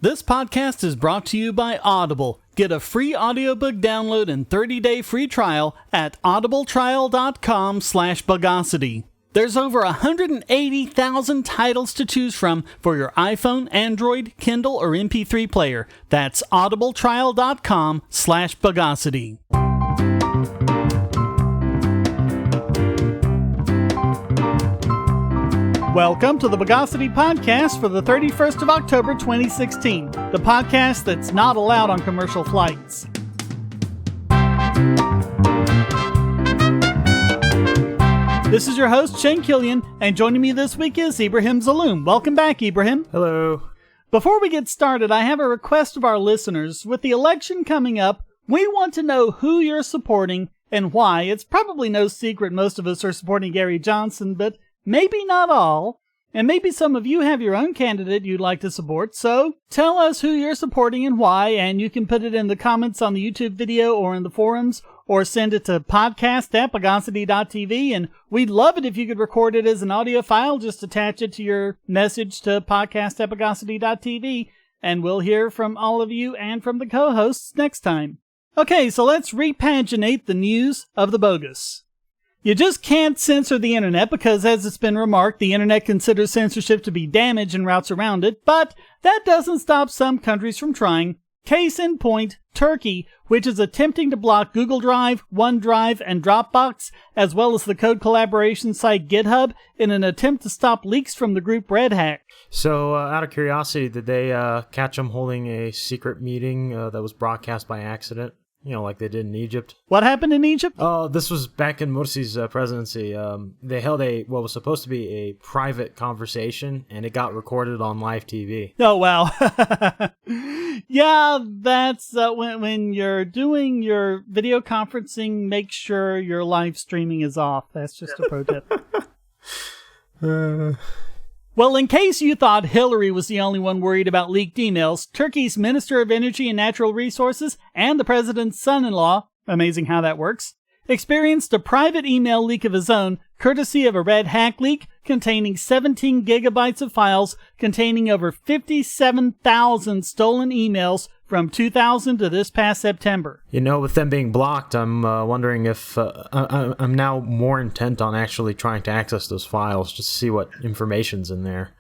This podcast is brought to you by Audible. Get a free audiobook download and 30-day free trial at audibletrial.com/Bogosity. There's over 180,000 titles to choose from for your iPhone, Android, Kindle, or MP3 player. That's audibletrial.com/Bogosity. Welcome to the Bogosity podcast for the 31st of October 2016, the podcast that's not allowed on commercial flights. This is your host, Shane Killian, and joining me this week is Ibrahim Zallum. Welcome back, Ibrahim. Hello. Before we get started, I have a request of our listeners. With the election coming up, we want to know who you're supporting and why. It's probably no secret most of us are supporting Gary Johnson, but maybe not all, and maybe some of you have your own candidate you'd like to support, so tell us who you're supporting and why, and you can put it in the comments on the YouTube video or in the forums, or send it to podcast@bogosity.tv, and we'd love it if you could record it as an audio file, just attach it to your message to podcast@bogosity.tv, and we'll hear from all of you and from the co-hosts next time. Okay, so let's repaginate the news of the bogus. You just can't censor the internet because, as it's been remarked, the internet considers censorship to be damage and routes around it, but that doesn't stop some countries from trying. Case in point, Turkey, which is attempting to block Google Drive, OneDrive, and Dropbox, as well as the code collaboration site GitHub, in an attempt to stop leaks from the group Red Hat. So, out of curiosity, did they catch them holding a secret meeting that was broadcast by accident? You know, like they did in Egypt. What happened in Egypt? Oh, this was back in Morsi's presidency. They held what was supposed to be a private conversation, and it got recorded on live TV. Oh, wow. Yeah, that's when you're doing your video conferencing, make sure your live streaming is off. That's just a pro tip. Well, in case you thought Hillary was the only one worried about leaked emails, Turkey's Minister of Energy and Natural Resources and the president's son-in-law, amazing how that works, experienced a private email leak of his own, courtesy of a Red Hat leak containing 17 gigabytes of files containing over 57,000 stolen emails from 2000 to this past September. You know, with them being blocked, I'm wondering if I'm now more intent on actually trying to access those files just to see what information's in there.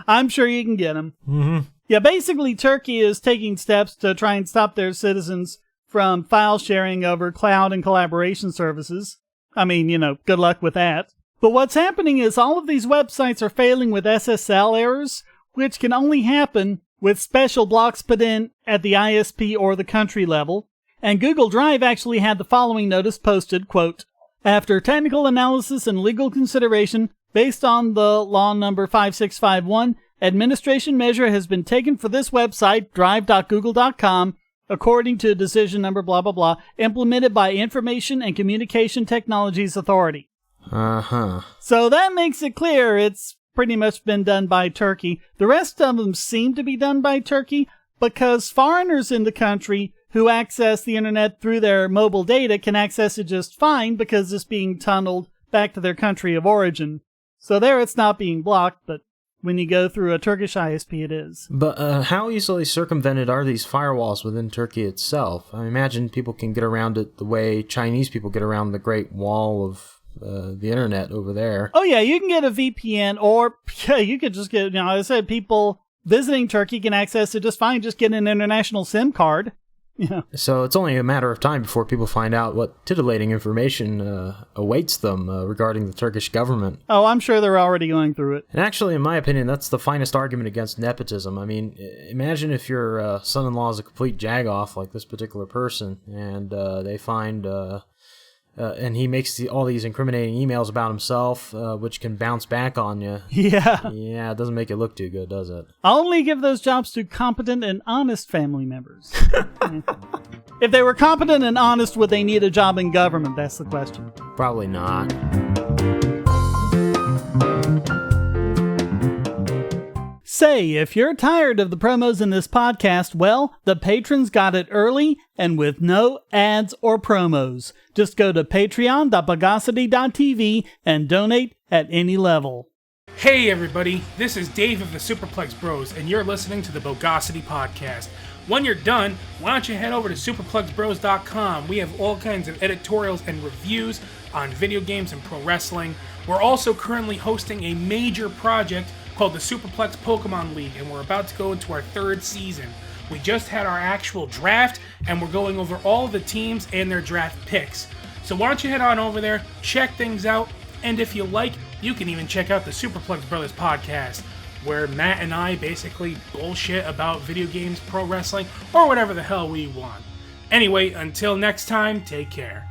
I'm sure you can get them. Mm-hmm. Yeah, basically Turkey is taking steps to try and stop their citizens from file sharing over cloud and collaboration services. I mean, you know, good luck with that. But what's happening is all of these websites are failing with SSL errors, which can only happen with special blocks put in at the ISP or the country level. And Google Drive actually had the following notice posted, quote, "After technical analysis and legal consideration, based on the law number 5651, administration measure has been taken for this website, drive.google.com, according to decision number blah blah blah, implemented by Information and Communication Technologies Authority." Uh-huh. So that makes it clear it's pretty much been done by Turkey. The rest of them seem to be done by Turkey because foreigners in the country who access the internet through their mobile data can access it just fine because it's being tunneled back to their country of origin. So there it's not being blocked, but when you go through a Turkish ISP it is. But how easily circumvented are these firewalls within Turkey itself? I imagine people can get around it the way Chinese people get around the Great Wall of the internet over there. Oh yeah, you can get a VPN, or you could just get, as I said, people visiting Turkey can access it just fine, just get an international SIM card. Yeah. So it's only a matter of time before people find out what titillating information awaits them regarding the Turkish government. Oh, I'm sure they're already going through it. And actually, in my opinion, that's the finest argument against nepotism. I mean, imagine if your son-in-law is a complete jagoff like this particular person, and they find... and he makes all these incriminating emails about himself, which can bounce back on you. Yeah. Yeah, it doesn't make it look too good, does it? I'll only give those jobs to competent and honest family members. If they were competent and honest, would they need a job in government? That's the question. Probably not. Say, if you're tired of the promos in this podcast, well, the patrons got it early and with no ads or promos. Just go to patreon.bogosity.tv and donate at any level. Hey everybody, this is Dave of the Superplex Bros, and you're listening to the Bogosity podcast. When you're done, why don't you head over to superplexbros.com. We have all kinds of editorials and reviews on video games and pro wrestling. We're also currently hosting a major project called the Superplex Pokemon League, and we're about to go into our third season. We just had our actual draft, and we're going over all of the teams and their draft picks. So why don't you head on over there, check things out, and if you like, you can even check out the Superplex Brothers podcast, where Matt and I basically bullshit about video games, pro wrestling, or whatever the hell we want. Anyway, until next time, take care.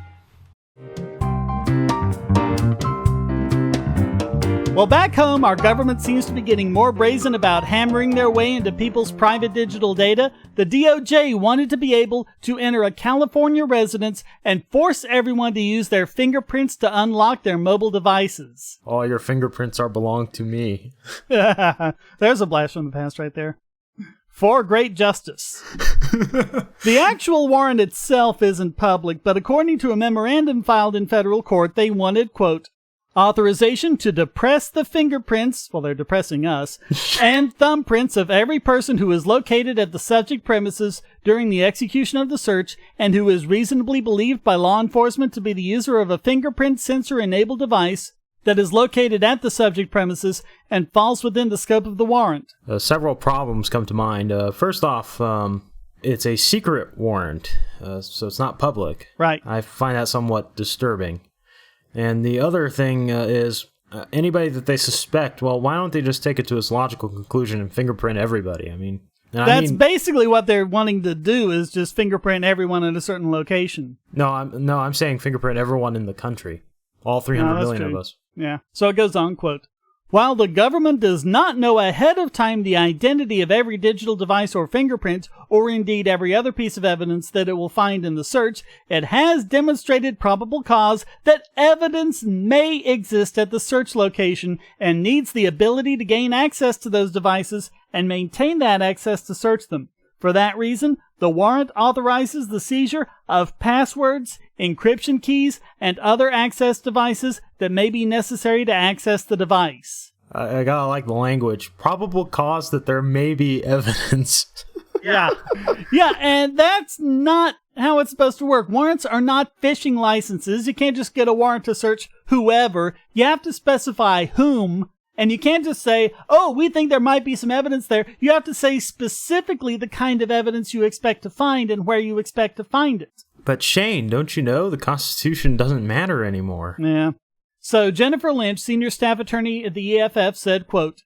Well, back home, our government seems to be getting more brazen about hammering their way into people's private digital data. The DOJ wanted to be able to enter a California residence and force everyone to use their fingerprints to unlock their mobile devices. All your fingerprints belong to me. There's a blast from the past right there. For great justice. The actual warrant itself isn't public, but according to a memorandum filed in federal court, they wanted, quote, authorization to depress the fingerprints, well, they're depressing us, and thumbprints of every person who is located at the subject premises during the execution of the search and who is reasonably believed by law enforcement to be the user of a fingerprint sensor-enabled device that is located at the subject premises and falls within the scope of the warrant. Several problems come to mind. First off, it's a secret warrant, so it's not public. Right. I find that somewhat disturbing. And the other thing is, anybody that they suspect, well, why don't they just take it to its logical conclusion and fingerprint everybody? I mean... That's basically what they're wanting to do, is just fingerprint everyone in a certain location. No, I'm saying fingerprint everyone in the country. All 300 million of us. Yeah. So it goes on, quote, while the government does not know ahead of time the identity of every digital device or fingerprint, or indeed every other piece of evidence that it will find in the search, it has demonstrated probable cause that evidence may exist at the search location and needs the ability to gain access to those devices and maintain that access to search them. For that reason, the warrant authorizes the seizure of passwords, encryption keys, and other access devices that may be necessary to access the device. I gotta like the language. Probable cause that there may be evidence. Yeah. Yeah, and that's not how it's supposed to work. Warrants are not fishing licenses. You can't just get a warrant to search whoever. You have to specify whom. And you can't just say, oh, we think there might be some evidence there. You have to say specifically the kind of evidence you expect to find and where you expect to find it. But Shane, don't you know the Constitution doesn't matter anymore? Yeah. So Jennifer Lynch, senior staff attorney at the EFF, said, quote,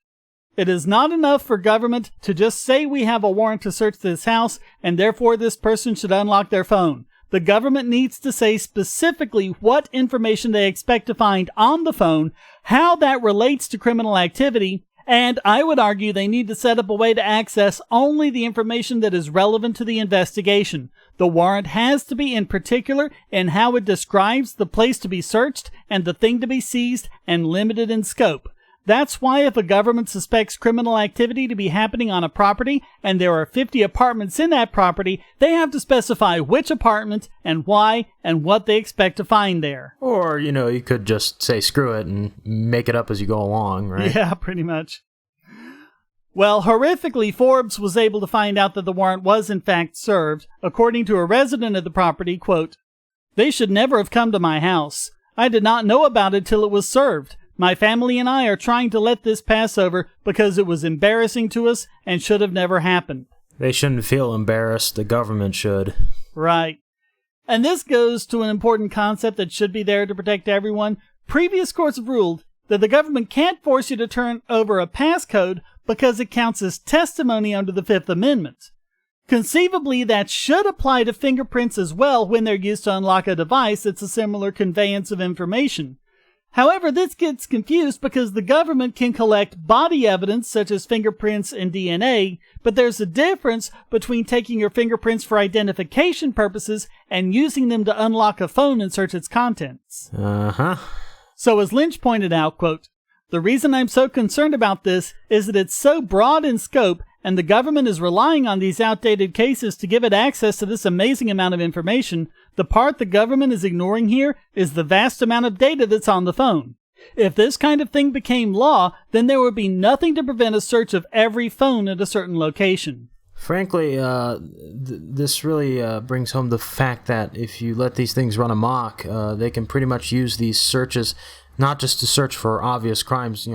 it is not enough for government to just say we have a warrant to search this house and therefore this person should unlock their phone. The government needs to say specifically what information they expect to find on the phone, how that relates to criminal activity, and I would argue they need to set up a way to access only the information that is relevant to the investigation. The warrant has to be in particular in how it describes the place to be searched and the thing to be seized and limited in scope. That's why if a government suspects criminal activity to be happening on a property and there are 50 apartments in that property, they have to specify which apartment and why and what they expect to find there. Or, you could just say screw it and make it up as you go along, right? Yeah, pretty much. Well, horrifically, Forbes was able to find out that the warrant was in fact served. According to a resident of the property, quote, they should never have come to my house. I did not know about it till it was served. My family and I are trying to let this pass over because it was embarrassing to us and should have never happened. They shouldn't feel embarrassed. The government should. Right. And this goes to an important concept that should be there to protect everyone. Previous courts have ruled that the government can't force you to turn over a passcode because it counts as testimony under the Fifth Amendment. Conceivably, that should apply to fingerprints as well when they're used to unlock a device that's a similar conveyance of information. However, this gets confused because the government can collect body evidence such as fingerprints and DNA, but there's a difference between taking your fingerprints for identification purposes and using them to unlock a phone and search its contents. Uh-huh. So as Lynch pointed out, quote, the reason I'm so concerned about this is that it's so broad in scope and the government is relying on these outdated cases to give it access to this amazing amount of information. The part the government is ignoring here is the vast amount of data that's on the phone. If this kind of thing became law, then there would be nothing to prevent a search of every phone at a certain location. Frankly, this really brings home the fact that if you let these things run amok, they can pretty much use these searches not just to search for obvious crimes,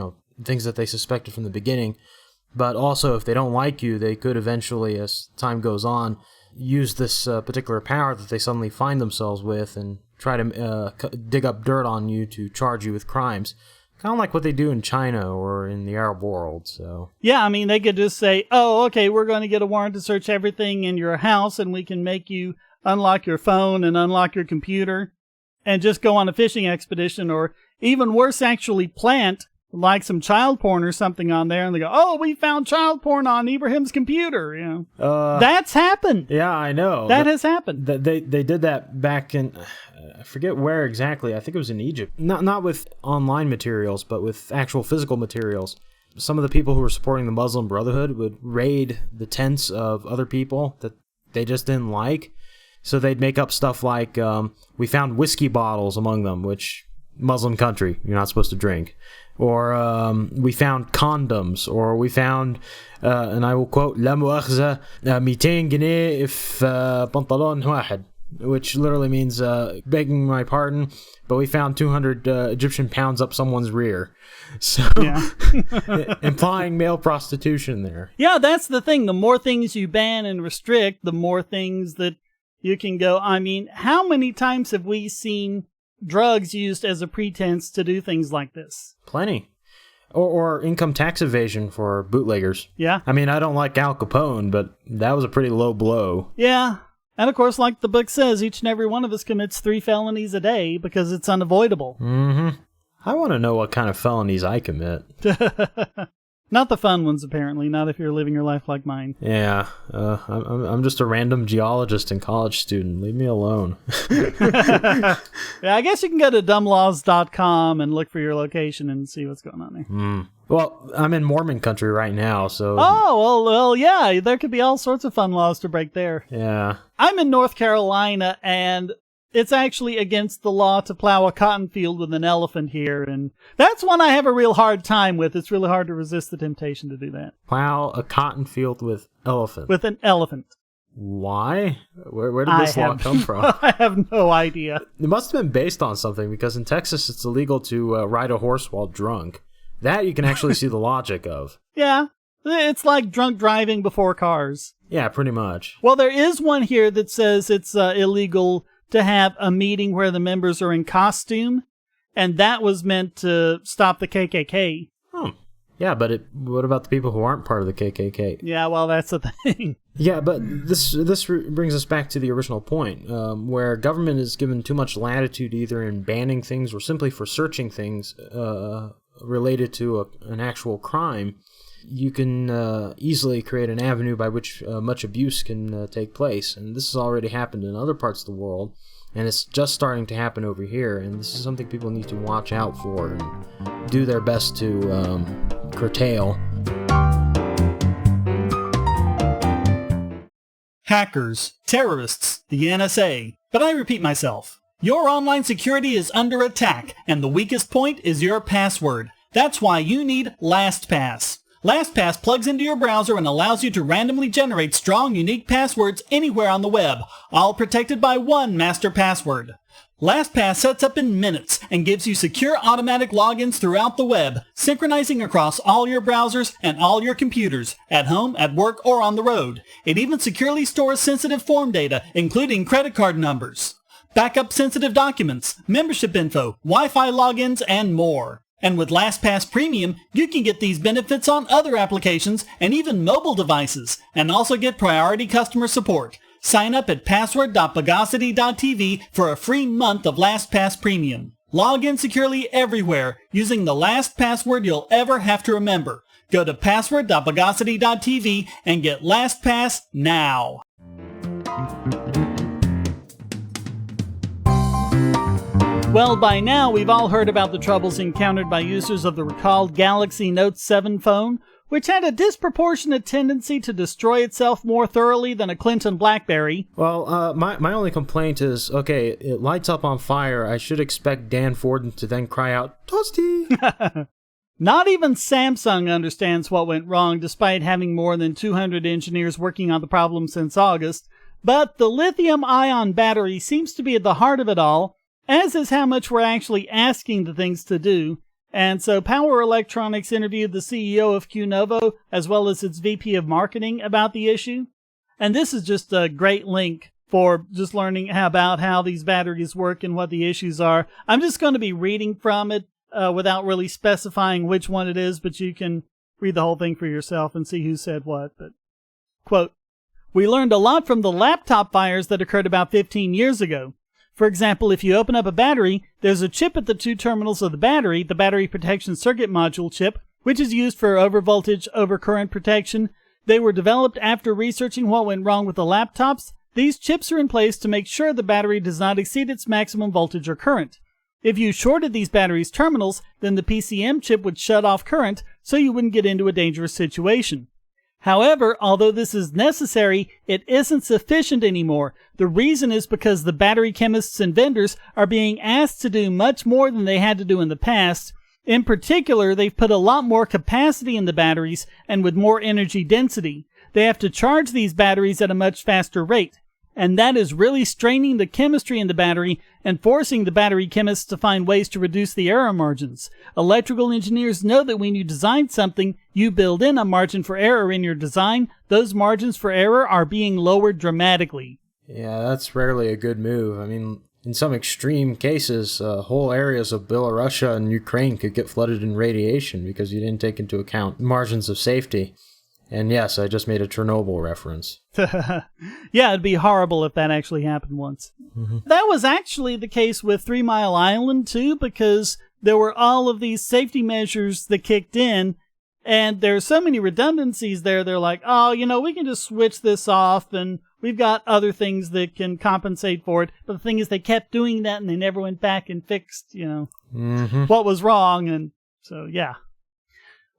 things that they suspected from the beginning, but also if they don't like you, they could eventually, as time goes on, use this particular power that they suddenly find themselves with and try to dig up dirt on you to charge you with crimes. Kind of like what they do in China or in the Arab world. So yeah, I mean, they could just say, oh, okay, we're going to get a warrant to search everything in your house, and we can make you unlock your phone and unlock your computer and just go on a fishing expedition, or even worse, actually plant like some child porn or something on there, and they go, oh, we found child porn on Ibrahim's computer. That's happened. Yeah, I know. That has happened. They did that back in, I forget where exactly. I think it was in Egypt. Not with online materials, but with actual physical materials. Some of the people who were supporting the Muslim Brotherhood would raid the tents of other people that they just didn't like. So they'd make up stuff like, we found whiskey bottles among them, which Muslim country, you're not supposed to drink. Or we found condoms, or we found, and I will quote, لا مؤاخذة 200 جنيه if بنطلون واحد, which literally means, begging my pardon, but we found 200 Egyptian pounds up someone's rear. So, yeah. Implying male prostitution there. Yeah, that's the thing. The more things you ban and restrict, the more things that you can go. I mean, how many times have we seen drugs used as a pretense to do things like this? Plenty. Or income tax evasion for bootleggers. Yeah. I mean, I don't like Al Capone, but that was a pretty low blow. Yeah. And of course, like the book says, each and every one of us commits 3 felonies a day because it's unavoidable. Mm-hmm. I want to know what kind of felonies I commit. Not the fun ones, apparently. Not if you're living your life like mine. Yeah, I'm just a random geologist and college student. Leave me alone. Yeah, I guess you can go to dumblaws.com and look for your location and see what's going on there. Well, I'm in Mormon country right now, so... Oh, well, yeah, there could be all sorts of fun laws to break there. Yeah. I'm in North Carolina, and it's actually against the law to plow a cotton field with an elephant here, and that's one I have a real hard time with. It's really hard to resist the temptation to do that. Plow a cotton field with elephant. With an elephant. Why? Where did this law come from? I have no idea. It must have been based on something, because in Texas it's illegal to ride a horse while drunk. That you can actually see the logic of. Yeah. It's like drunk driving before cars. Yeah, pretty much. Well, there is one here that says it's illegal to have a meeting where the members are in costume, and that was meant to stop the KKK. Oh, yeah, but what about the people who aren't part of the KKK? Yeah, well, that's the thing. Yeah, but this brings us back to the original point, where government is given too much latitude either in banning things or simply for searching things related to an actual crime. You can easily create an avenue by which much abuse can take place. And this has already happened in other parts of the world, and it's just starting to happen over here. And this is something people need to watch out for and do their best to curtail. Hackers, terrorists, the NSA. But I repeat myself. Your online security is under attack, and the weakest point is your password. That's why you need LastPass. LastPass plugs into your browser and allows you to randomly generate strong, unique passwords anywhere on the web, all protected by one master password. LastPass sets up in minutes and gives you secure automatic logins throughout the web, synchronizing across all your browsers and all your computers, at home, at work, or on the road. It even securely stores sensitive form data, including credit card numbers, backup sensitive documents, membership info, Wi-Fi logins, and more. And with LastPass Premium, you can get these benefits on other applications and even mobile devices, and also get priority customer support. Sign up at password.bogosity.tv for a free month of LastPass Premium. Log in securely everywhere using the last password you'll ever have to remember. Go to password.bogosity.tv and get LastPass now. Well, by now, we've all heard about the troubles encountered by users of the recalled Galaxy Note 7 phone which had a disproportionate tendency to destroy itself more thoroughly than a Clinton BlackBerry. Well, my only complaint is, okay, it lights up on fire. I should expect Dan Forden to then cry out, "Toasty!" Not even Samsung understands what went wrong, despite having more than 200 engineers working on the problem since August. But the lithium-ion battery seems to be at the heart of it all, as is how much we're actually asking the things to do. And so Power Electronics interviewed the CEO of QNovo, as well as its VP of Marketing, about the issue. And this is just a great link for just learning about how these batteries work and what the issues are. I'm just going to be reading from it without really specifying which one it is, but you can read the whole thing for yourself and see who said what. But, quote, "We learned a lot from the laptop fires that occurred about 15 years ago. For example, if you open up a battery, there's a chip at the two terminals of the battery protection circuit module chip, which is used for overvoltage, overcurrent protection. They were developed after researching what went wrong with the laptops. These chips are in place to make sure the battery does not exceed its maximum voltage or current. If you shorted these batteries' terminals, then the PCM chip would shut off current, so you wouldn't get into a dangerous situation. However, although this is necessary, it isn't sufficient anymore. The reason is because the battery chemists and vendors are being asked to do much more than they had to do in the past. In particular, they've put a lot more capacity in the batteries and with more energy density. They have to charge these batteries at a much faster rate. And that is really straining the chemistry in the battery and forcing the battery chemists to find ways to reduce the error margins. Electrical engineers know that when you design something, you build in a margin for error in your design. Those margins for error are being lowered dramatically." Yeah, that's rarely a good move. I mean, in some extreme cases, whole areas of Belarusia and Ukraine could get flooded in radiation because you didn't take into account margins of safety. And yes, I just made a Chernobyl reference. Yeah, it'd be horrible if that actually happened once. Mm-hmm. That was actually the case with 3 Mile Island, too, because there were all of these safety measures that kicked in, and there's so many redundancies there. They're like, oh, we can just switch this off, and we've got other things that can compensate for it. But the thing is, they kept doing that, and they never went back and fixed, what was wrong, and so, yeah.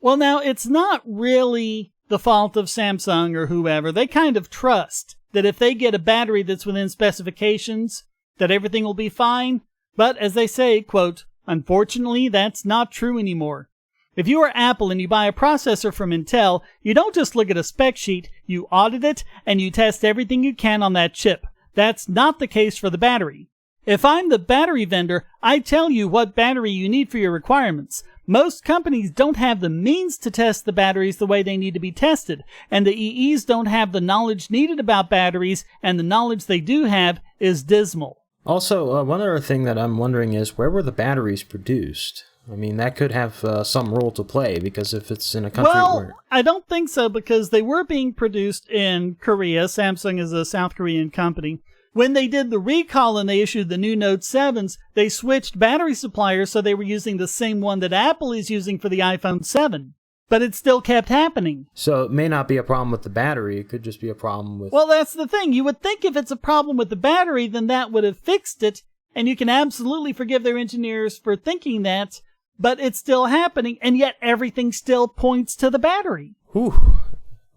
Well, now, it's not really the fault of Samsung or whoever. They kind of trust that if they get a battery that's within specifications, that everything will be fine. But as they say, quote, "Unfortunately, that's not true anymore. If you are Apple and you buy a processor from Intel, you don't just look at a spec sheet, you audit it and you test everything you can on that chip. That's not the case for the battery. If I'm the battery vendor, I tell you what battery you need for your requirements. Most companies don't have the means to test the batteries the way they need to be tested, and the EEs don't have the knowledge needed about batteries, and the knowledge they do have is dismal." Also, one other thing that I'm wondering is, where were the batteries produced? I mean, that could have some role to play, because if it's in a country where... I don't think so, because they were being produced in Korea. Samsung is a South Korean company. When they did the recall and they issued the new Note 7s, they switched battery suppliers, so they were using the same one that Apple is using for the iPhone 7. But it still kept happening. So it may not be a problem with the battery, it could just be a problem with... Well, that's the thing. You would think if it's a problem with the battery, then that would have fixed it, and you can absolutely forgive their engineers for thinking that, but it's still happening, and yet everything still points to the battery. Whew.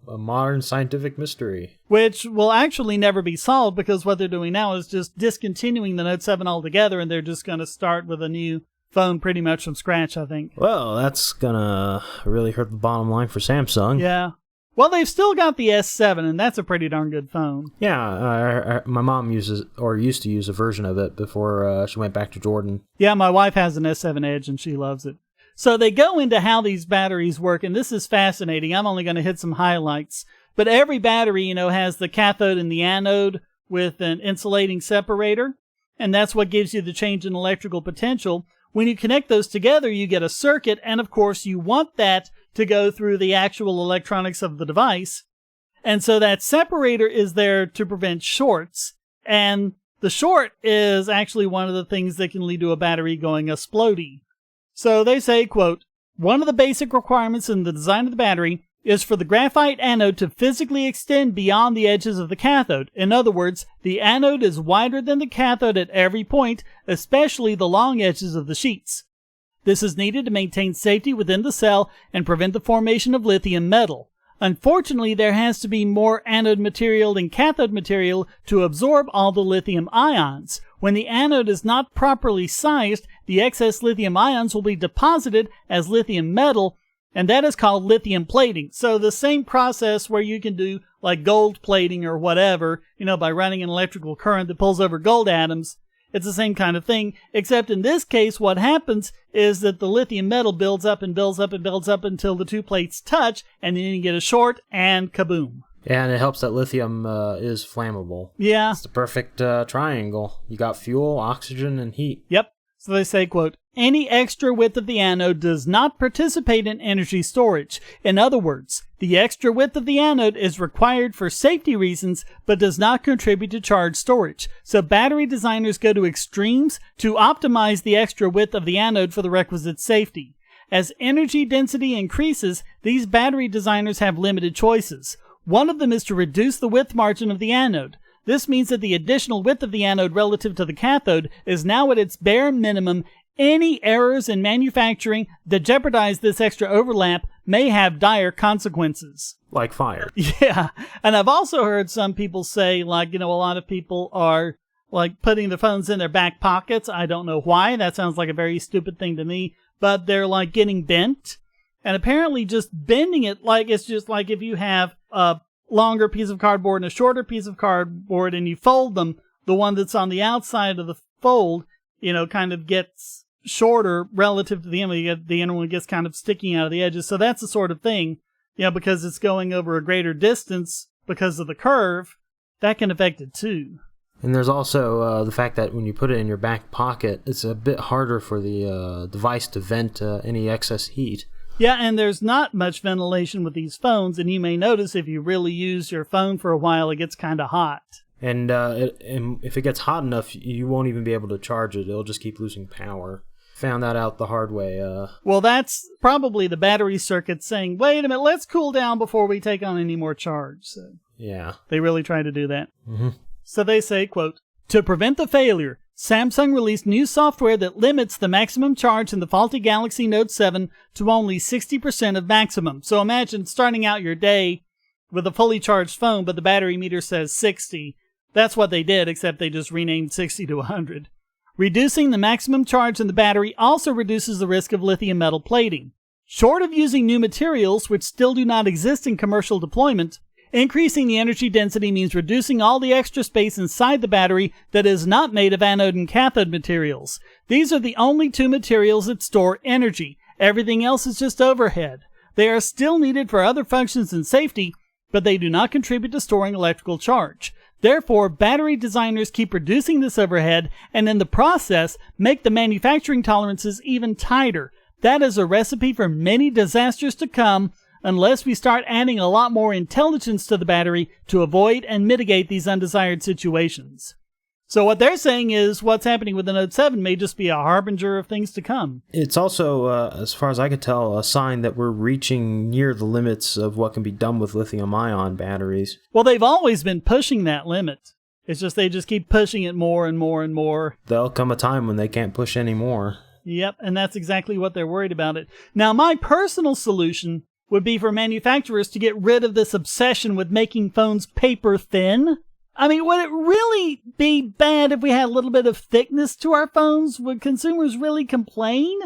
A modern scientific mystery. Which will actually never be solved, because what they're doing now is just discontinuing the Note 7 altogether, and they're just going to start with a new phone pretty much from scratch, I think. Well, that's going to really hurt the bottom line for Samsung. Yeah. Well, they've still got the S7, and that's a pretty darn good phone. Yeah, my mom used to use a version of it before she went back to Jordan. Yeah, my wife has an S7 Edge, and she loves it. So they go into how these batteries work, and this is fascinating. I'm only going to hit some highlights. But every battery, has the cathode and the anode with an insulating separator, and that's what gives you the change in electrical potential. When you connect those together, you get a circuit, and of course you want that to go through the actual electronics of the device. And so that separator is there to prevent shorts, and the short is actually one of the things that can lead to a battery going explodey. So they say, quote, "One of the basic requirements in the design of the battery is for the graphite anode to physically extend beyond the edges of the cathode. In other words, the anode is wider than the cathode at every point, especially the long edges of the sheets. This is needed to maintain safety within the cell and prevent the formation of lithium metal. Unfortunately, there has to be more anode material than cathode material to absorb all the lithium ions. When the anode is not properly sized, the excess lithium ions will be deposited as lithium metal, and that is called lithium plating. So the same process where you can do like gold plating or whatever, by running an electrical current that pulls over gold atoms, it's the same kind of thing, except in this case, what happens is that the lithium metal builds up and builds up and builds up until the two plates touch, and then you get a short, and kaboom. Yeah, and it helps that lithium is flammable. Yeah. It's the perfect triangle. You got fuel, oxygen, and heat. Yep. So they say, quote, any extra width of the anode does not participate in energy storage. In other words, the extra width of the anode is required for safety reasons, but does not contribute to charge storage. So battery designers go to extremes to optimize the extra width of the anode for the requisite safety. As energy density increases, these battery designers have limited choices. One of them is to reduce the width margin of the anode. This means that the additional width of the anode relative to the cathode is now at its bare minimum. Any errors in manufacturing that jeopardize this extra overlap may have dire consequences. Like fire. Yeah. And I've also heard some people say, a lot of people are, putting their phones in their back pockets. I don't know why. That sounds like a very stupid thing to me. But they're, getting bent. And apparently just bending it, it's just like if you have a longer piece of cardboard and a shorter piece of cardboard and you fold them, the one that's on the outside of the fold, kind of gets shorter relative to the inner. The inner one gets kind of sticking out of the edges. So that's the sort of thing, because it's going over a greater distance because of the curve, that can affect it too. And there's also the fact that when you put it in your back pocket, it's a bit harder for the device to vent any excess heat. Yeah, and there's not much ventilation with these phones, and you may notice if you really use your phone for a while, it gets kind of hot. And if it gets hot enough, you won't even be able to charge it. It'll just keep losing power. Found that out the hard way. Well, that's probably the battery circuit saying, wait a minute, let's cool down before we take on any more charge. So yeah. They really try to do that. Mm-hmm. So they say, quote, to prevent the failure, Samsung released new software that limits the maximum charge in the faulty Galaxy Note 7 to only 60% of maximum. So imagine starting out your day with a fully charged phone, but the battery meter says 60. That's what they did, except they just renamed 60 to 100. Reducing the maximum charge in the battery also reduces the risk of lithium metal plating. Short of using new materials, which still do not exist in commercial deployment, increasing the energy density means reducing all the extra space inside the battery that is not made of anode and cathode materials. These are the only two materials that store energy. Everything else is just overhead. They are still needed for other functions and safety, but they do not contribute to storing electrical charge. Therefore, battery designers keep reducing this overhead and in the process make the manufacturing tolerances even tighter. That is a recipe for many disasters to come unless we start adding a lot more intelligence to the battery to avoid and mitigate these undesired situations. So what they're saying is what's happening with the Note 7 may just be a harbinger of things to come. It's also, as far as I could tell, a sign that we're reaching near the limits of what can be done with lithium-ion batteries. Well, they've always been pushing that limit. It's just they just keep pushing it more and more and more. There'll come a time when they can't push any more. Yep, and that's exactly what they're worried about it. Now, my personal solution would be for manufacturers to get rid of this obsession with making phones paper thin. I mean, would it really be bad if we had a little bit of thickness to our phones? Would consumers really complain?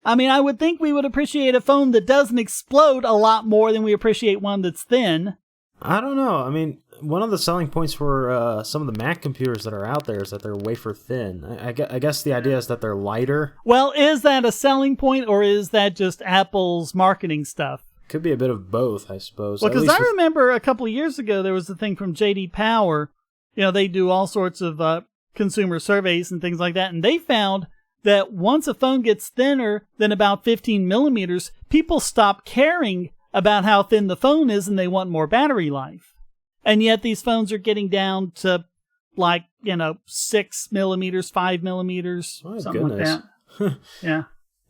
I mean, I would think we would appreciate a phone that doesn't explode a lot more than we appreciate one that's thin. I don't know. I mean, one of the selling points for some of the Mac computers that are out there is that they're wafer thin. I guess the idea is that they're lighter. Well, is that a selling point, or is that just Apple's marketing stuff? Could be a bit of both, I suppose. Well, because I remember a couple of years ago, there was a thing from J.D. Power. You know, they do all sorts of consumer surveys and things like that, and they found that once a phone gets thinner than about 15 millimeters, people stop caring about how thin the phone is and they want more battery life. And yet these phones are getting down to 6 millimeters, 5 millimeters, something goodness. like that. Yeah.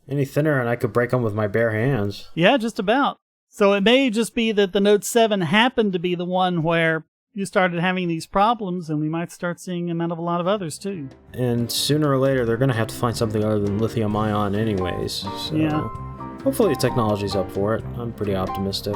Any thinner and I could break them with my bare hands. Yeah, just about. So it may just be that the Note 7 happened to be the one where you started having these problems, and we might start seeing them out of a lot of others, too. And sooner or later, they're going to have to find something other than lithium-ion anyways. So Yeah. Hopefully the technology's up for it. I'm pretty optimistic.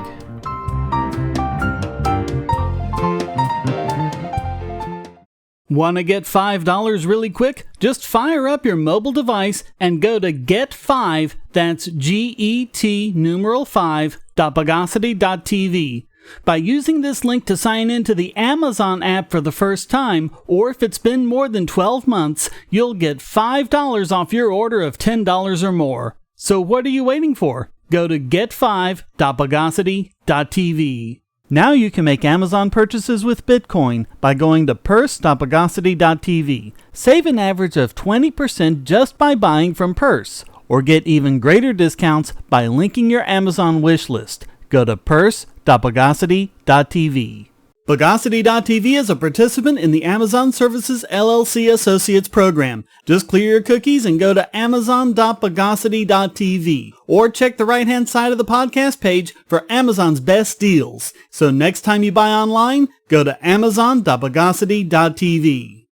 Want to get $5 really quick? Just fire up your mobile device and go to Get5, that's GET numeral 5.bogosity.tv. By using this link to sign into the Amazon app for the first time, or if it's been more than 12 months, you'll get $5 off your order of $10 or more. So what are you waiting for? Go to get5.bogosity.tv. Now you can make Amazon purchases with Bitcoin by going to purse.bogosity.tv. Save an average of 20% just by buying from Purse, or get even greater discounts by linking your Amazon wish list. Go to purse.bogosity.tv. Bogosity.tv is a participant in the Amazon Services LLC Associates program. Just clear your cookies and go to amazon.bogosity.tv, or check the right-hand side of the podcast page for Amazon's best deals. So next time you buy online, go to amazon.bogosity.tv.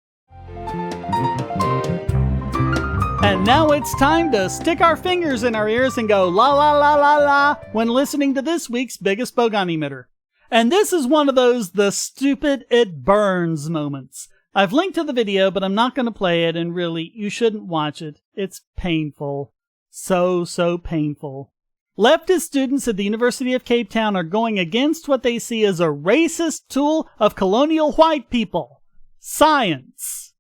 And now it's time to stick our fingers in our ears and go la la la la la when listening to this week's biggest Bogon emitter. And this is one of those the stupid it burns moments. I've linked to the video, but I'm not going to play it, and really, you shouldn't watch it. It's painful. So painful. Leftist students at the University of Cape Town are going against what they see as a racist tool of colonial white people. Science.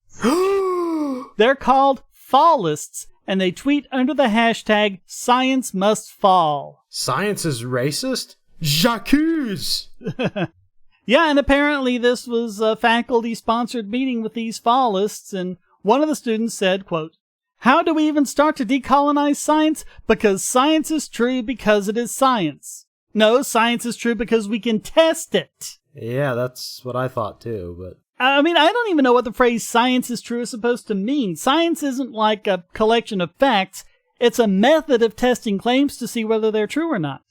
They're called Fallists, and they tweet under the hashtag #ScienceMustFall. Science is racist? J'accuse! Yeah, and apparently this was a faculty-sponsored meeting with these Fallists, and one of the students said, quote, "How do we even start to decolonize science? Because science is true because it is science. No, science is true because we can test it." Yeah, that's what I thought too, but... I mean, I don't even know what the phrase "science is true" is supposed to mean. Science isn't like a collection of facts. It's a method of testing claims to see whether they're true or not.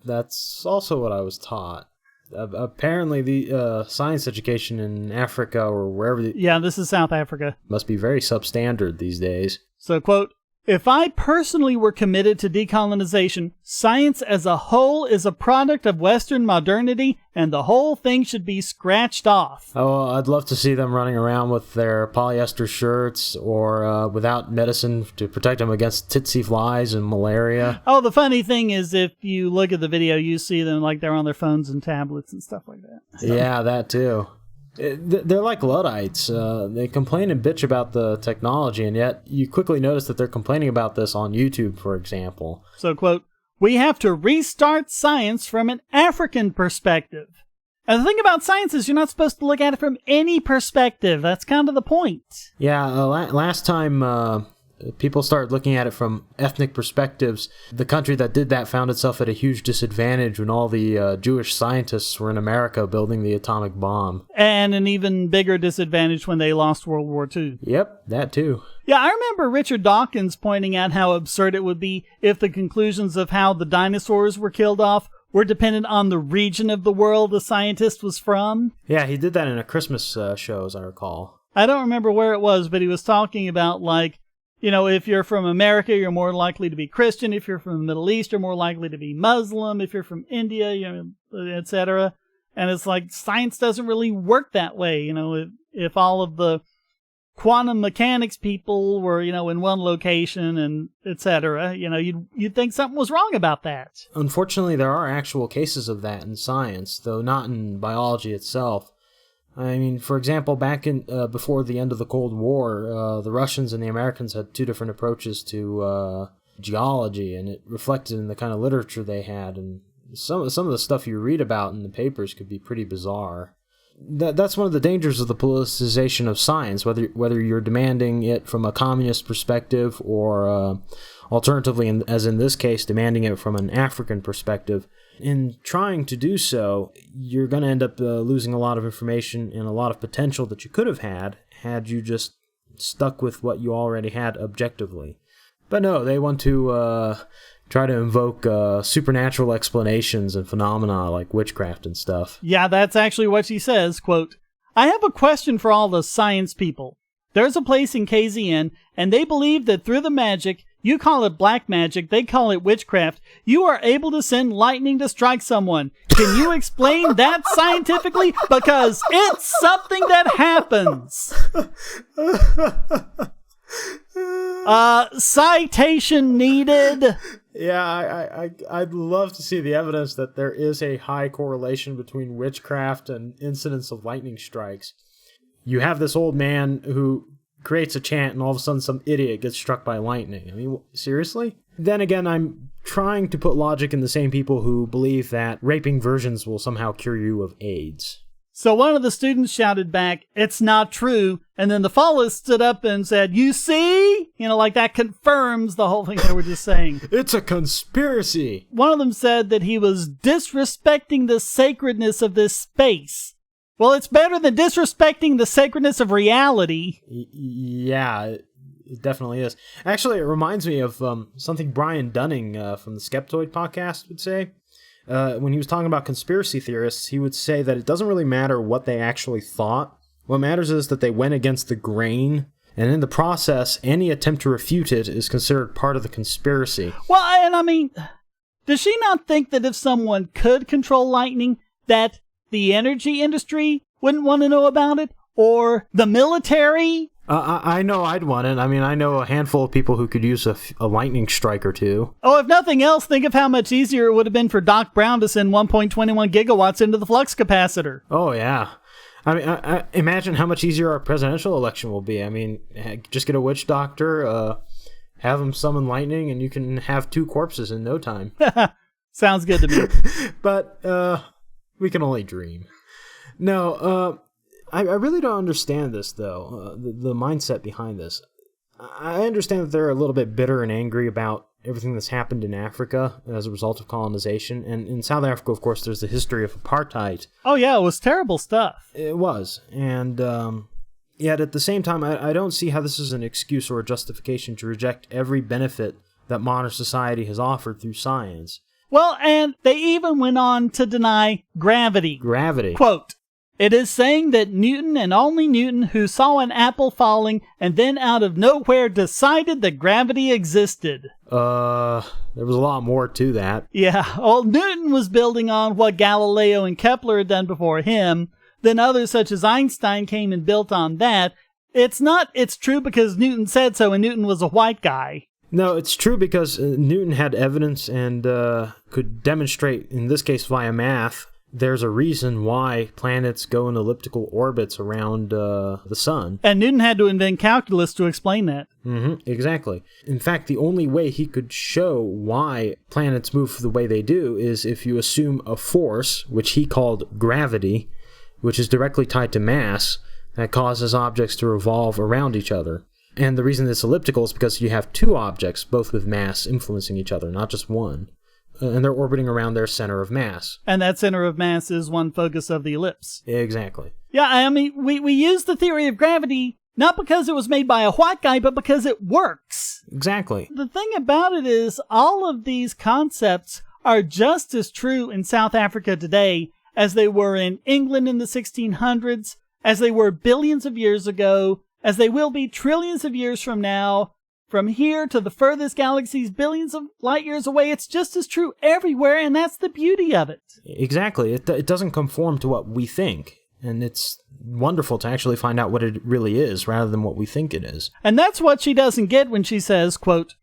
That's also what I was taught. Apparently, the science education in Africa or wherever... Yeah, this is South Africa. Must be very substandard these days. So, quote, "If I personally were committed to decolonization, science as a whole is a product of Western modernity, and the whole thing should be scratched off." Oh, I'd love to see them running around with their polyester shirts or without medicine to protect them against tsetse flies and malaria. Oh, the funny thing is if you look at the video, you see them like they're on their phones and tablets and stuff like that. So. Yeah, that too. They're like Luddites. They complain and bitch about the technology, and yet you quickly notice that they're complaining about this on YouTube, for example. So, quote, "We have to restart science from an African perspective." And the thing about science is you're not supposed to look at it from any perspective. That's kind of the point. Yeah, last time people started looking at it from ethnic perspectives, the country that did that found itself at a huge disadvantage when all the Jewish scientists were in America building the atomic bomb. And an even bigger disadvantage when they lost World War II. Yep, that too. Yeah, I remember Richard Dawkins pointing out how absurd it would be if the conclusions of how the dinosaurs were killed off were dependent on the region of the world the scientist was from. Yeah, he did that in a Christmas show, as I recall. I don't remember where it was, but he was talking about, like, you know, if you're from America, you're more likely to be Christian. If you're from the Middle East, you're more likely to be Muslim. If you're from India, you know, etc. And it's like science doesn't really work that way. You know, if all of the quantum mechanics people were, you know, in one location and etc., you know, you'd think something was wrong about that. Unfortunately, there are actual cases of that in science, though not in biology itself. I mean, for example, back in before the end of the Cold War, the Russians and the Americans had two different approaches to geology, and it reflected in the kind of literature they had. And some of the stuff you read about in the papers could be pretty bizarre. That's one of the dangers of the politicization of science, whether you're demanding it from a communist perspective or alternatively, as in this case, demanding it from an African perspective. In trying to do so, you're going to end up losing a lot of information and a lot of potential that you could have had you just stuck with what you already had objectively. But no, they want to try to invoke supernatural explanations and phenomena like witchcraft and stuff. Yeah, that's actually what she says, quote, "I have a question for all the science people. There's a place in KZN, and they believe that through the magic, you call it black magic, they call it witchcraft, you are able to send lightning to strike someone. Can you explain that scientifically? Because it's something that happens." Citation needed. Yeah, I'd love to see the evidence that there is a high correlation between witchcraft and incidents of lightning strikes. You have this old man who creates a chant and all of a sudden some idiot gets struck by lightning. I mean, seriously? Then again, I'm trying to put logic in the same people who believe that raping virgins will somehow cure you of AIDS. So one of the students shouted back, "It's not true." And then the Fallists stood up and said, "You see?" You know, like that confirms the whole thing they were just saying. It's a conspiracy. One of them said that he was disrespecting the sacredness of this space. Well, it's better than disrespecting the sacredness of reality. Yeah, it definitely is. Actually, it reminds me of something Brian Dunning from the Skeptoid podcast would say. When he was talking about conspiracy theorists, he would say that it doesn't really matter what they actually thought. What matters is that they went against the grain, and in the process, any attempt to refute it is considered part of the conspiracy. Well, and I mean, does she not think that if someone could control lightning, that the energy industry wouldn't want to know about it? Or the military? I know I'd want it. I mean, I know a handful of people who could use a lightning strike or two. Oh, if nothing else, think of how much easier it would have been for Doc Brown to send 1.21 gigawatts into the flux capacitor. Oh, yeah. I mean, I imagine how much easier our presidential election will be. I mean, just get a witch doctor, have him summon lightning, and you can have 2 corpses in no time. Sounds good to me. But we can only dream. No, I really don't understand this, though, the mindset behind this. I understand that they're a little bit bitter and angry about everything that's happened in Africa as a result of colonization. And in South Africa, of course, there's the history of apartheid. Oh, yeah, it was terrible stuff. It was. And yet, at the same time, I don't see how this is an excuse or a justification to reject every benefit that modern society has offered through science. Well, and they even went on to deny gravity. Gravity. Quote, "It is saying that Newton and only Newton, who saw an apple falling and then out of nowhere decided that gravity existed." There was a lot more to that. Yeah, well, Newton was building on what Galileo and Kepler had done before him. Then others such as Einstein came and built on that. It's true because Newton said so and Newton was a white guy. No, it's true because Newton had evidence and could demonstrate, in this case via math, there's a reason why planets go in elliptical orbits around the sun. And Newton had to invent calculus to explain that. Exactly. In fact, the only way he could show why planets move the way they do is if you assume a force, which he called gravity, which is directly tied to mass, that causes objects to revolve around each other. And the reason it's elliptical is because you have 2 objects, both with mass, influencing each other, not just one. And they're orbiting around their center of mass. And that center of mass is one focus of the ellipse. Exactly. Yeah, I mean, we use the theory of gravity not because it was made by a white guy, but because it works. Exactly. The thing about it is, all of these concepts are just as true in South Africa today as they were in England in the 1600s, as they were billions of years ago, as they will be trillions of years from now. From here to the furthest galaxies billions of light years away, it's just as true everywhere, and that's the beauty of it. Exactly. It doesn't conform to what we think, and it's wonderful to actually find out what it really is rather than what we think it is. And that's what she doesn't get when she says, quote,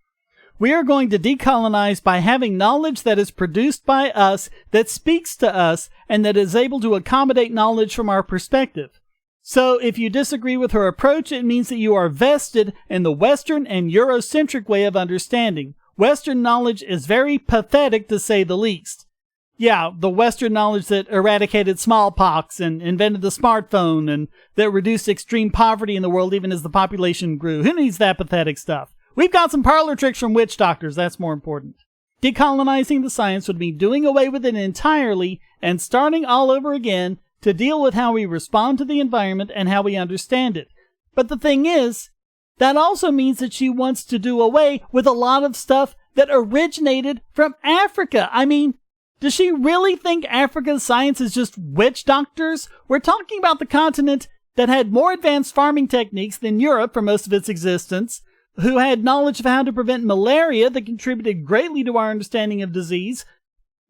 "We are going to decolonize by having knowledge that is produced by us, that speaks to us, and that is able to accommodate knowledge from our perspective. So if you disagree with her approach, it means that you are vested in the Western and Eurocentric way of understanding. Western knowledge is very pathetic, to say the least." Yeah, the Western knowledge that eradicated smallpox and invented the smartphone and that reduced extreme poverty in the world even as the population grew. Who needs that pathetic stuff? We've got some parlor tricks from witch doctors, that's more important. Decolonizing the science would mean doing away with it entirely and starting all over again to deal with how we respond to the environment and how we understand it. But the thing is, that also means that she wants to do away with a lot of stuff that originated from Africa. I mean, does she really think Africa's science is just witch doctors? We're talking about the continent that had more advanced farming techniques than Europe for most of its existence, who had knowledge of how to prevent malaria that contributed greatly to our understanding of disease.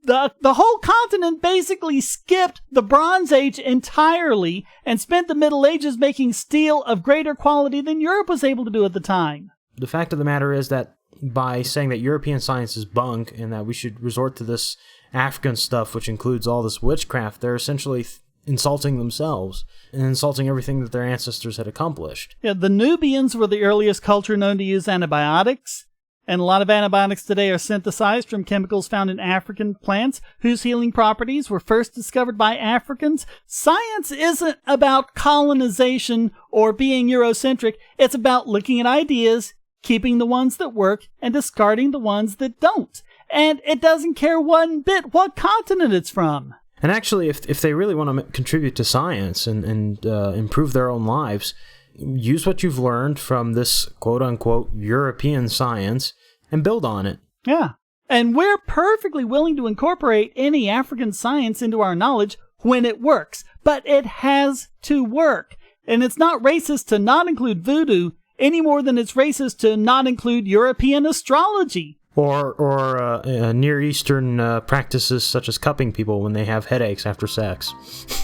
The whole continent basically skipped the Bronze Age entirely and spent the Middle Ages making steel of greater quality than Europe was able to do at the time. The fact of the matter is that by saying that European science is bunk and that we should resort to this African stuff, which includes all this witchcraft, they're essentially insulting themselves and insulting everything that their ancestors had accomplished. Yeah, the Nubians were the earliest culture known to use antibiotics, and a lot of antibiotics today are synthesized from chemicals found in African plants whose healing properties were first discovered by Africans. Science isn't about colonization or being Eurocentric. It's about looking at ideas, keeping the ones that work, and discarding the ones that don't. And it doesn't care one bit what continent it's from. And actually, if they really want to contribute to science and improve their own lives, use what you've learned from this quote-unquote European science and build on it. Yeah. And we're perfectly willing to incorporate any African science into our knowledge when it works. But it has to work. And it's not racist to not include voodoo any more than it's racist to not include European astrology. Or Near Eastern practices such as cupping people when they have headaches after sex.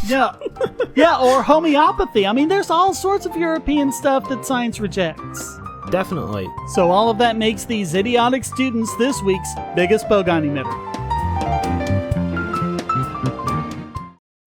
Yeah. Yeah, or homeopathy. I mean, there's all sorts of European stuff that science rejects. Definitely. So all of that makes these idiotic students this week's biggest Bogon emitter.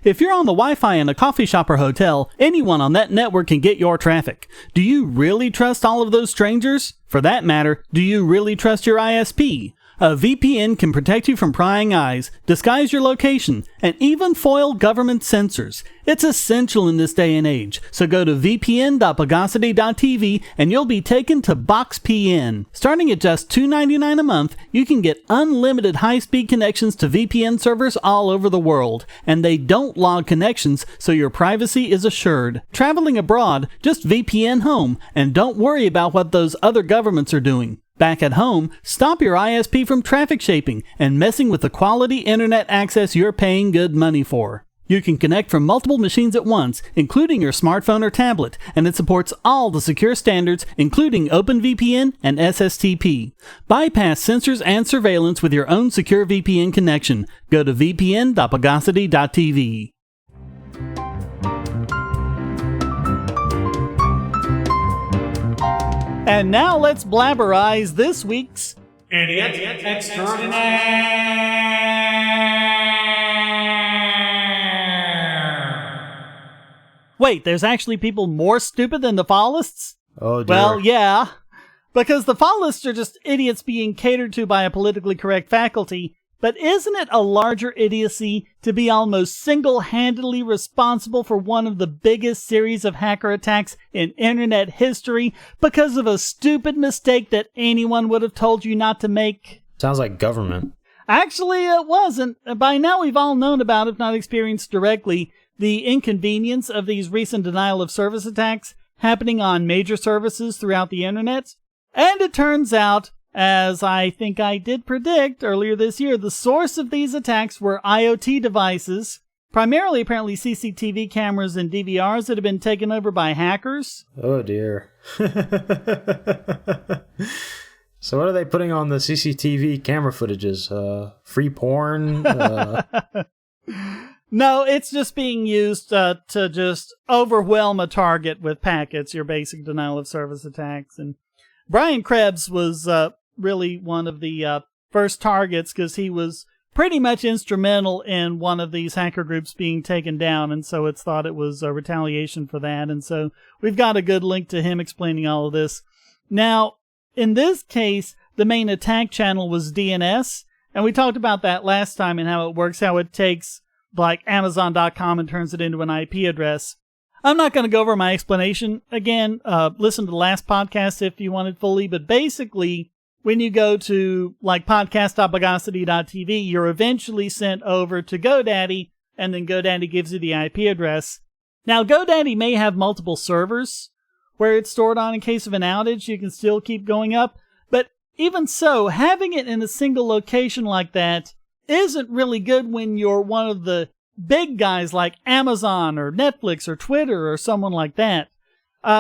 If you're on the Wi-Fi in a coffee shop or hotel, anyone on that network can get your traffic. Do you really trust all of those strangers? For that matter, do you really trust your ISP? A VPN can protect you from prying eyes, disguise your location, and even foil government censors. It's essential in this day and age, so go to vpn.bogosity.tv and you'll be taken to BoxPN. Starting at just $2.99 a month, you can get unlimited high-speed connections to VPN servers all over the world, and they don't log connections, so your privacy is assured. Traveling abroad, just VPN home, and don't worry about what those other governments are doing. Back at home, stop your ISP from traffic shaping and messing with the quality internet access you're paying good money for. You can connect from multiple machines at once, including your smartphone or tablet, and it supports all the secure standards, including OpenVPN and SSTP. Bypass censors and surveillance with your own secure VPN connection. Go to vpn.bogosity.tv. And now let's blabberize this week's Idiot Extraordinaire. Wait, there's actually people more stupid than the Fallists? Oh, dear. Well, yeah. Because the Fallists are just idiots being catered to by a politically correct faculty. But isn't it a larger idiocy to be almost single-handedly responsible for one of the biggest series of hacker attacks in internet history because of a stupid mistake that anyone would have told you not to make? Sounds like government. Actually, it wasn't. By now we've all known about, if not experienced directly, the inconvenience of these recent denial-of-service attacks happening on major services throughout the internet. And it turns out, as I think I did predict earlier this year, the source of these attacks were IoT devices, primarily apparently CCTV cameras and DVRs that have been taken over by hackers. Oh dear. So what are they putting on the CCTV camera footages? Free porn? No, it's just being used to just overwhelm a target with packets, your basic denial of service attacks. And Brian Krebs was really one of the first targets because he was pretty much instrumental in one of these hacker groups being taken down, and so it's thought it was a retaliation for that. And so we've got a good link to him explaining all of this. Now, in this case, the main attack channel was DNS, and we talked about that last time and how it works, how it takes like Amazon.com and turns it into an IP address. I'm not going to go over my explanation again. Listen to the last podcast if you want it fully, but basically, when you go to like podcast.bogosity.tv, you're eventually sent over to GoDaddy, and then GoDaddy gives you the IP address. Now, GoDaddy may have multiple servers, where it's stored on in case of an outage. You can still keep going up. But even so, having it in a single location like that isn't really good when you're one of the big guys like Amazon or Netflix or Twitter or someone like that.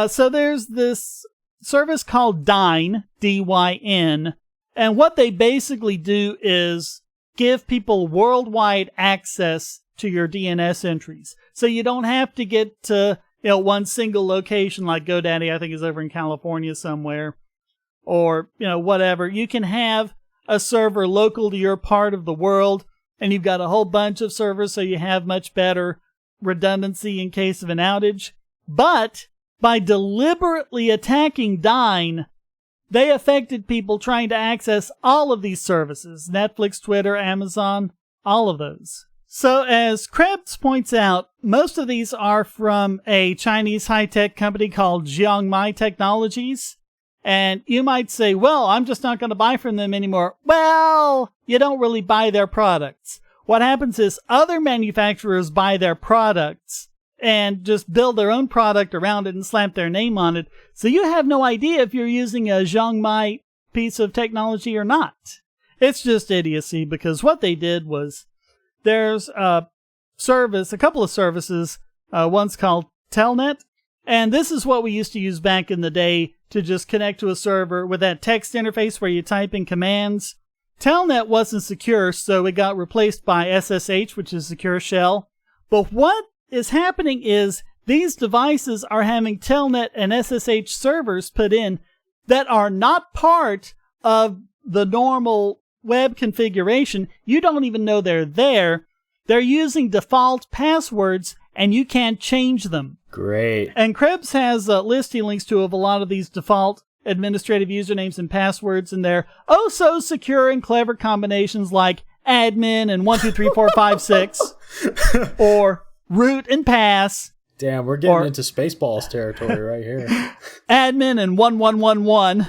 So there's this service called Dyn, D-Y-N, and what they basically do is give people worldwide access to your DNS entries. So you don't have to get to, one single location like GoDaddy, I think is over in California somewhere, or, whatever. You can have a server local to your part of the world, and you've got a whole bunch of servers, so you have much better redundancy in case of an outage. But by deliberately attacking Dyn, they affected people trying to access all of these services. Netflix, Twitter, Amazon, all of those. So as Krebs points out, most of these are from a Chinese high-tech company called Xiongmai Technologies. And you might say, well, I'm just not going to buy from them anymore. Well, you don't really buy their products. What happens is other manufacturers buy their products and just build their own product around it and slap their name on it. So you have no idea if you're using a Xiongmai piece of technology or not. It's just idiocy, because what they did was there's a couple of services, one's called Telnet, and this is what we used to use back in the day to just connect to a server with that text interface where you type in commands. Telnet wasn't secure, so it got replaced by SSH, which is Secure Shell. But what is happening is these devices are having Telnet and SSH servers put in that are not part of the normal web configuration. You don't even know they're there. They're using default passwords, and you can't change them. Great. And Krebs has a list he links to of a lot of these default administrative usernames and passwords, and they're oh so secure and clever combinations like admin and 123456 or root and pass. Damn, we're getting into Spaceballs territory right here. Admin and 1111.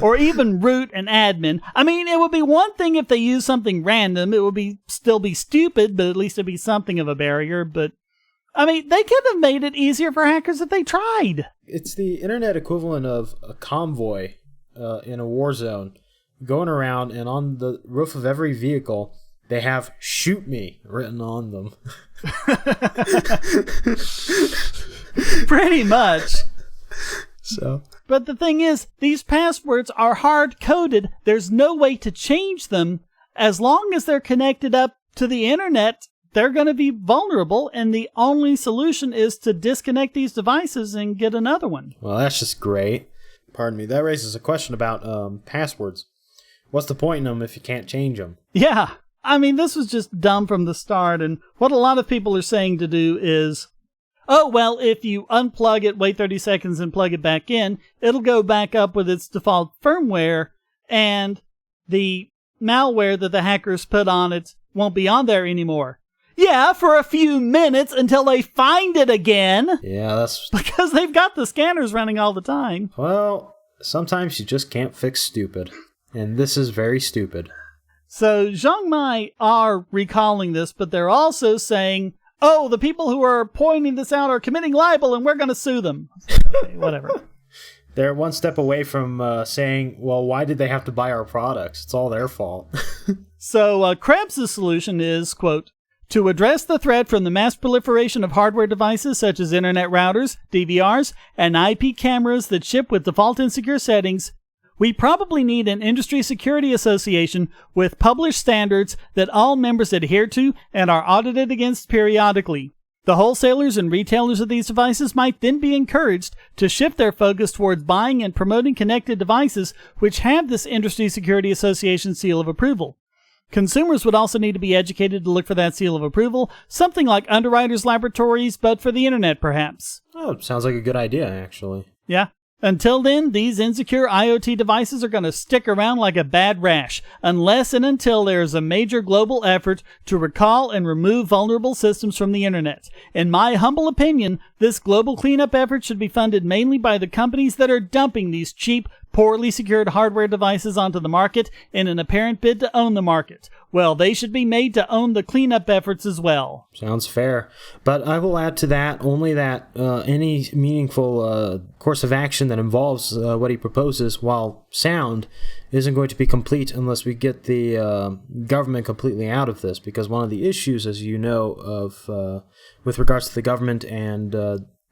Or even root and admin. I mean, it would be one thing if they used something random. It would still be stupid, but at least it'd be something of a barrier. But, I mean, they could have made it easier for hackers if they tried. It's the internet equivalent of a convoy in a war zone going around, and on the roof of every vehicle, they have "shoot me" written on them. Pretty much. So... But the thing is, these passwords are hard-coded. There's no way to change them. As long as they're connected up to the internet, they're going to be vulnerable, and the only solution is to disconnect these devices and get another one. Well, that's just great. Pardon me. That raises a question about passwords. What's the point in them if you can't change them? Yeah. I mean, this was just dumb from the start, and what a lot of people are saying to do is, oh, well, if you unplug it, wait 30 seconds, and plug it back in, it'll go back up with its default firmware, and the malware that the hackers put on it won't be on there anymore. Yeah, for a few minutes until they find it again. Yeah, that's... Because they've got the scanners running all the time. Well, sometimes you just can't fix stupid. And this is very stupid. So, Xiongmai are recalling this, but they're also saying, oh, the people who are pointing this out are committing libel and we're going to sue them. Okay, whatever. They're one step away from saying, well, why did they have to buy our products? It's all their fault. So Krebs' solution is, quote, to address the threat from the mass proliferation of hardware devices such as internet routers, DVRs, and IP cameras that ship with default insecure settings, we probably need an industry security association with published standards that all members adhere to and are audited against periodically. The wholesalers and retailers of these devices might then be encouraged to shift their focus towards buying and promoting connected devices which have this industry security association seal of approval. Consumers would also need to be educated to look for that seal of approval, something like Underwriters Laboratories, but for the internet perhaps. Oh, sounds like a good idea, actually. Yeah. Until then, these insecure IoT devices are going to stick around like a bad rash, unless and until there is a major global effort to recall and remove vulnerable systems from the internet. In my humble opinion, this global cleanup effort should be funded mainly by the companies that are dumping these cheap, poorly secured hardware devices onto the market in an apparent bid to own the market. Well, they should be made to own the cleanup efforts as well. Sounds fair. But I will add to that only that any meaningful course of action that involves what he proposes, while sound, isn't going to be complete unless we get the government completely out of this. Because one of the issues, as you know, of with regards to the government and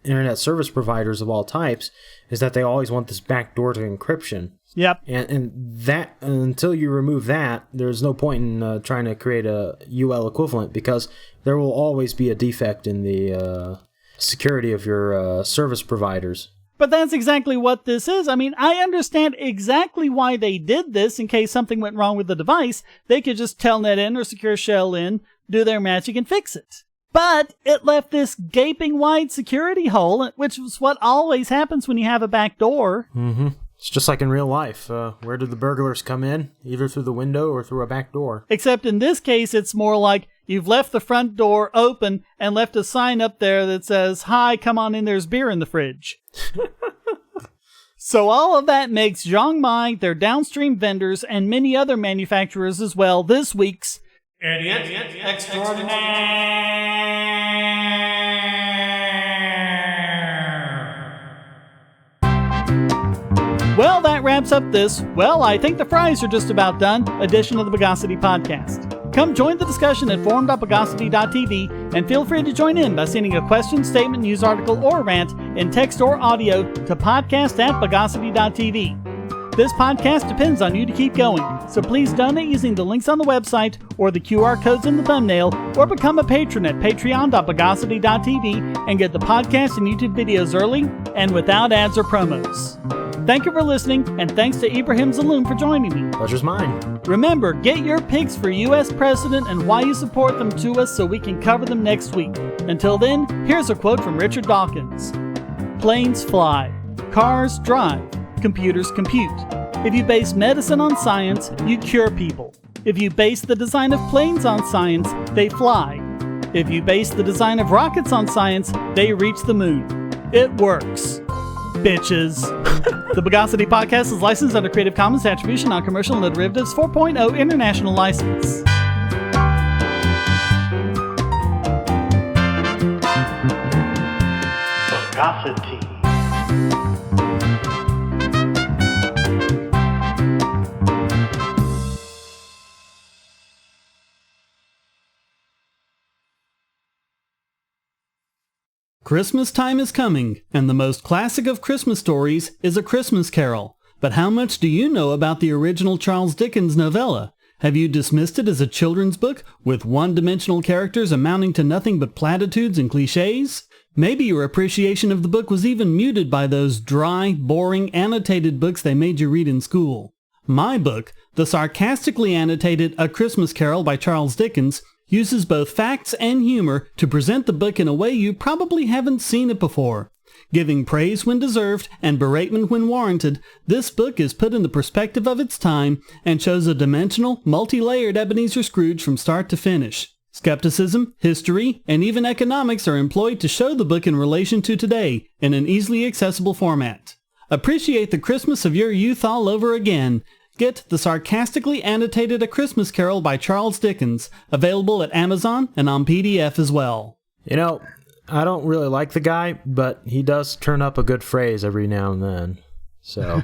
internet service providers of all types, is that they always want this backdoor to encryption. Yep. And that, until you remove that, there's no point in trying to create a UL equivalent, because there will always be a defect in the security of your service providers. But that's exactly what this is. I mean, I understand exactly why they did this. In case something went wrong with the device, they could just telnet in or secure shell in, do their magic, and fix it. But it left this gaping wide security hole, which is what always happens when you have a back door. Mm-hmm. It's just like in real life. Where do the burglars come in? Either through the window or through a back door. Except in this case, it's more like you've left the front door open and left a sign up there that says, "Hi, come on in, there's beer in the fridge." So all of that makes Zhongmai, their downstream vendors, and many other manufacturers as well this week's Idiot Extraordinaire. Well, that wraps up this, well, I think the fries are just about done, edition of the Bogosity podcast. Come join the discussion at forum.bogosity.tv and feel free to join in by sending a question, statement, news article, or rant in text or audio to podcast@bogosity.tv. This podcast depends on you to keep going, so please donate using the links on the website or the QR codes in the thumbnail, or become a patron at patreon.bogosity.tv and get the podcast and YouTube videos early and without ads or promos. Thank you for listening, and thanks to Ibrahim Zallum for joining me. Pleasure's mine. Remember, get your picks for U.S. President and why you support them to us so we can cover them next week. Until then, here's a quote from Richard Dawkins. Planes fly, cars drive, computers compute. If you base medicine on science, you cure people. If you base the design of planes on science, they fly. If you base the design of rockets on science, they reach the moon. It works. Bitches. The Bogosity podcast is licensed under Creative Commons Attribution, Non-Commercial, No Derivatives 4.0 International License. Bogosity. Christmas time is coming, and the most classic of Christmas stories is A Christmas Carol. But how much do you know about the original Charles Dickens novella? Have you dismissed it as a children's book with one-dimensional characters amounting to nothing but platitudes and cliches? Maybe your appreciation of the book was even muted by those dry, boring, annotated books they made you read in school. My book, the sarcastically annotated A Christmas Carol by Charles Dickens, uses both facts and humor to present the book in a way you probably haven't seen it before. Giving praise when deserved and beratement when warranted, this book is put in the perspective of its time and shows a dimensional, multi-layered Ebenezer Scrooge from start to finish. Skepticism, history, and even economics are employed to show the book in relation to today in an easily accessible format. Appreciate the Christmas of your youth all over again. Get the sarcastically annotated A Christmas Carol by Charles Dickens, available at Amazon and on PDF as well. You know, I don't really like the guy, but he does turn up a good phrase every now and then. So,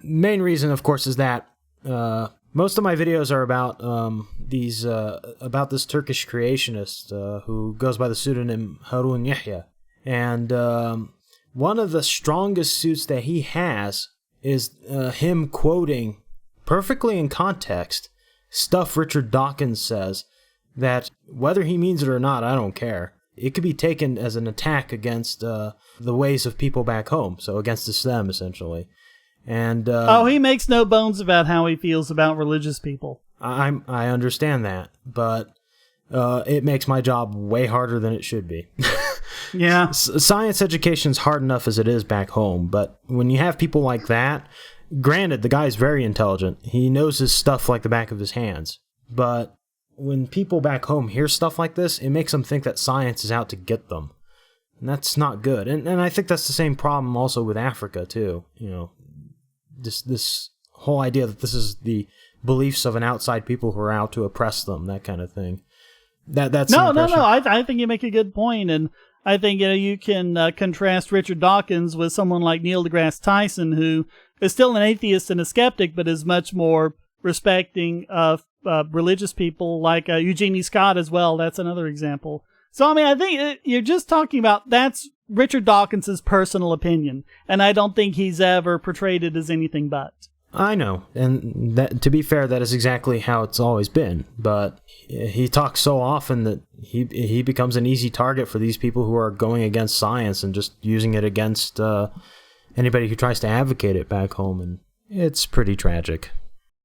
main reason, of course, is that most of my videos are about about this Turkish creationist who goes by the pseudonym Harun Yahya. And one of the strongest suits that he has is him quoting, perfectly in context, stuff Richard Dawkins says that, whether he means it or not, I don't care. It could be taken as an attack against the ways of people back home, so against Islam, essentially. And he makes no bones about how he feels about religious people. I understand that, but it makes my job way harder than it should be. Yeah. Science education's hard enough as it is back home, but when you have people like that, granted, the guy's very intelligent. He knows his stuff like the back of his hands. But when people back home hear stuff like this, it makes them think that science is out to get them. And that's not good. And I think that's the same problem also with Africa, too. You know, this whole idea that this is the beliefs of an outside people who are out to oppress them, that kind of thing. That's no. I think you make a good point, and I think you can contrast Richard Dawkins with someone like Neil deGrasse Tyson, who is still an atheist and a skeptic, but is much more respecting of religious people, like Eugenie Scott as well. That's another example. So, I mean, I think you're just talking about that's Richard Dawkins' personal opinion, and I don't think he's ever portrayed it as anything but. I know, and that, to be fair, that is exactly how it's always been, but he talks so often that he becomes an easy target for these people who are going against science and just using it against anybody who tries to advocate it back home, and it's pretty tragic.